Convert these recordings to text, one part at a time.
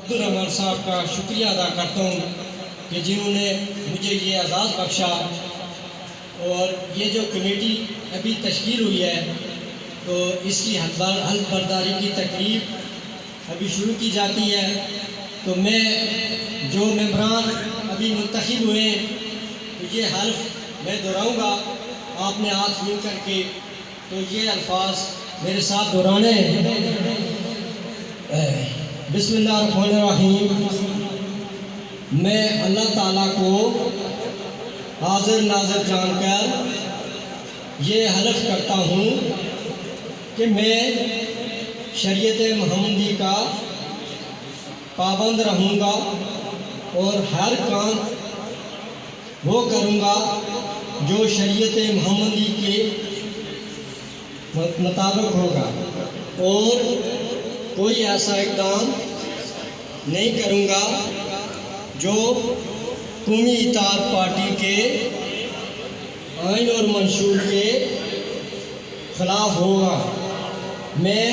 عبدالرحمن صاحب کا شکریہ ادا کرتا ہوں کہ جنہوں نے مجھے یہ اعزاز بخشا، اور یہ جو کمیٹی ابھی تشکیل ہوئی ہے تو اس کی حلف برداری کی تقریب ابھی شروع کی جاتی ہے۔ تو میں جو ممبران ابھی منتخب ہوئے ہیں تو یہ حلف میں دہراؤں گا، آپ نے ہاتھ مل کر کے تو یہ الفاظ میرے ساتھ دہرانے ہیں۔ بسم اللہ الرحمن الرحیم۔ میں اللہ تعالیٰ کو حاضر ناظر جان کر یہ حلف کرتا ہوں کہ میں شریعت محمدی کا پابند رہوں گا اور ہر کام وہ کروں گا جو شریعت محمدی کے مطابق ہوگا، اور کوئی ایسا اقدام نہیں کروں گا جو قومی اتحاد پارٹی کے آئین اور منشور کے خلاف ہوگا۔ میں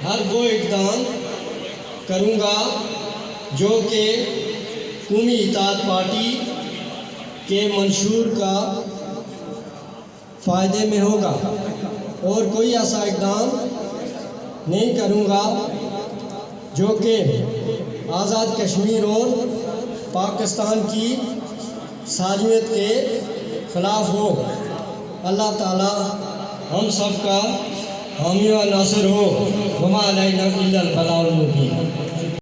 ہر وہ اقدام کروں گا جو کہ قومی اتحاد پارٹی کے منشور کا فائدے میں ہوگا، اور کوئی ایسا اقدام نہیں کروں گا جو کہ آزاد کشمیر اور پاکستان کی سالمیت کے خلاف ہو۔ اللہ تعالیٰ ہم سب کا حامی و ناصر ہو۔ وما علینا الا البلاغ المبین۔